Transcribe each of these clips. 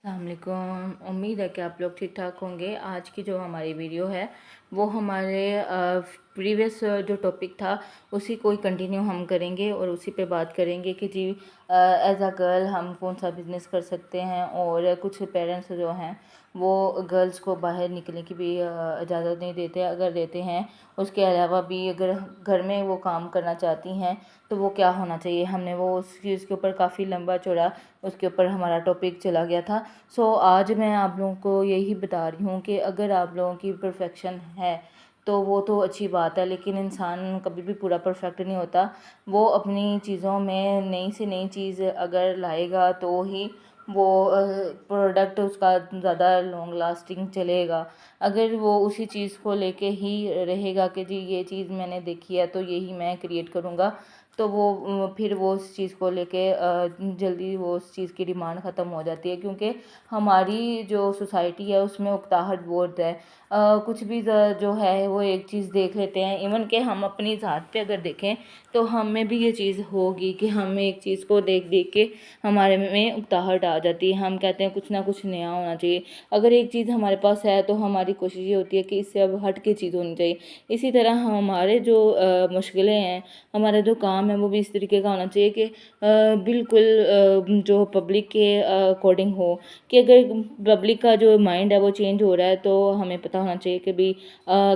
अस्सलाम वालेकुम। उम्मीद है कि आप लोग ठीक ठाक होंगे। आज की जो हमारी वीडियो है वो हमारे प्रीवियस जो टॉपिक था उसी को ही कंटिन्यू हम करेंगे और उसी पे बात करेंगे कि जी एज अ गर्ल हम कौन सा बिज़नेस कर सकते हैं। और कुछ पेरेंट्स जो हैं वो गर्ल्स को बाहर निकलने की भी इजाज़त नहीं देते। अगर देते हैं उसके अलावा भी अगर घर में वो काम करना चाहती हैं तो वो क्या होना चाहिए। हमने वो उस चीज़ के ऊपर काफ़ी लंबा चौड़ा उसके ऊपर हमारा टॉपिक चला गया था। आज मैं आप लोगों को यही बता रही हूँ कि अगर आप लोगों की परफेक्शन है तो वो तो अच्छी बात है, लेकिन इंसान कभी भी पूरा परफेक्ट नहीं होता। वो अपनी चीज़ों में नई से नई चीज़ अगर लाएगा तो ही वो प्रोडक्ट उसका ज़्यादा लॉन्ग लास्टिंग चलेगा। अगर वो उसी चीज़ को लेके ही रहेगा कि जी ये चीज़ मैंने देखी है तो यही मैं क्रिएट करूँगा, तो वो फिर वो उस चीज़ को लेके जल्दी वो उस चीज़ की डिमांड ख़त्म हो जाती है, क्योंकि हमारी जो सोसाइटी है उसमें उकताहट बहुत है। कुछ भी जो है वो एक चीज़ देख लेते हैं। इवन कि हम अपनी ज़ात पे अगर देखें तो हमें भी ये चीज़ होगी कि हम एक चीज़ को देख देख के हमारे में उकताहट आ जाती है। हम कहते हैं कुछ ना कुछ नया होना चाहिए। अगर एक चीज़ हमारे पास है तो हमारी कोशिश ये होती है कि इससे अब हट के चीज़ होनी चाहिए। इसी तरह हमारे जो मुश्किलें हैं, हमारा जो काम है वो भी इस तरीके का होना चाहिए कि बिल्कुल जो पब्लिक के अकॉर्डिंग हो। कि अगर पब्लिक का जो माइंड है वो चेंज हो रहा है तो हमें पता होना चाहिए कि भाई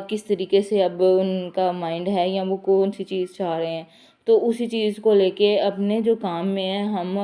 किस तरीके से अब उनका माइंड है या वो कौन सी चीज़ चाह रहे हैं। तो उसी चीज़ को लेके अपने जो काम में है हम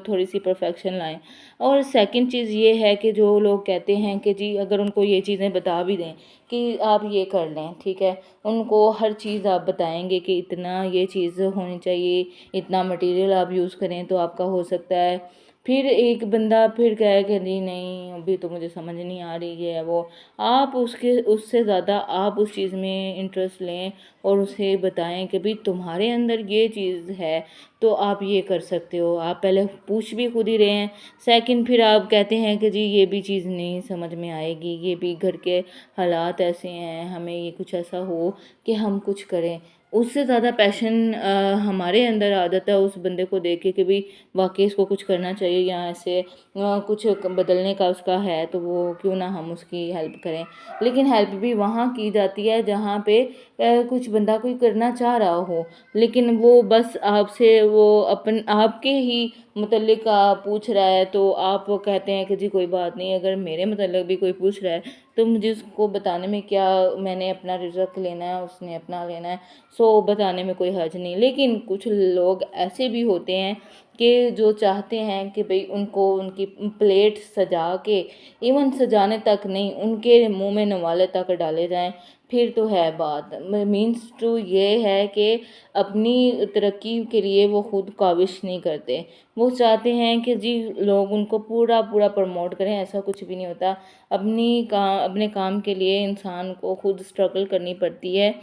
थोड़ी सी परफेक्शन लाएं। और सेकंड चीज़ ये है कि जो लोग कहते हैं कि जी अगर उनको ये चीज़ें बता भी दें कि आप ये कर लें, ठीक है, उनको हर चीज़ आप बताएंगे कि इतना ये चीज़ होनी चाहिए, इतना मटेरियल आप यूज़ करें तो आपका हो सकता है। फिर एक बंदा फिर कहे कि नहीं नहीं अभी तो मुझे समझ नहीं आ रही है वो। आप उसके उससे ज़्यादा आप उस चीज़ में इंटरेस्ट लें और उसे बताएं कि भाई तुम्हारे अंदर ये चीज़ है तो आप ये कर सकते हो। आप पहले पूछ भी खुद ही रहे हैं। सेकंड फिर आप कहते हैं कि जी ये भी चीज़ नहीं समझ में आएगी, ये भी घर के हालात ऐसे हैं, हमें ये कुछ ऐसा हो कि हम कुछ करें। उससे ज़्यादा पैशन हमारे अंदर आ जाता है उस बंदे को देख के कि भाई वाकई इसको कुछ करना चाहिए या ऐसे कुछ बदलने का उसका है तो वो क्यों ना हम उसकी हेल्प करें। लेकिन हेल्प भी वहाँ की जाती है जहाँ पे कुछ बंदा कोई करना चाह रहा हो, लेकिन वो बस आपसे वो अपन आपके ही मतलब पूछ रहा है तो आप कहते हैं कि जी कोई बात नहीं, अगर मेरे मतलब भी कोई पूछ रहा है तो मुझे उसको बताने में क्या, मैंने अपना रिजल्ट लेना है उसने अपना लेना है, सो बताने में कोई हर्ज नहीं। लेकिन कुछ लोग ऐसे भी होते हैं कि जो चाहते हैं कि भाई उनको उनकी प्लेट सजा के, इवन सजाने तक नहीं उनके मुंह में नवाले तक डाले जाएं, फिर तो है बात। मीन्स टू ये है कि अपनी तरक्की के लिए वो खुद काविश नहीं करते। वो चाहते हैं कि जी लोग उनको पूरा पूरा प्रमोट करें। ऐसा कुछ भी नहीं होता। अपने काम के लिए इंसान को खुद स्ट्रगल करनी पड़ती है,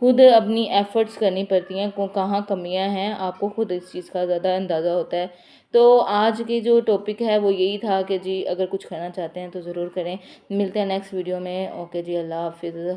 खुद अपनी एफर्ट्स करनी पड़ती हैं। कहाँ कमियां हैं आपको खुद इस चीज़ का ज़्यादा अंदाज़ा होता है। तो आज की जो टॉपिक है वो यही था कि जी अगर कुछ करना चाहते हैं तो ज़रूर करें। मिलते हैं नेक्स्ट वीडियो में। ओके जी, अल्लाह हाफिज़।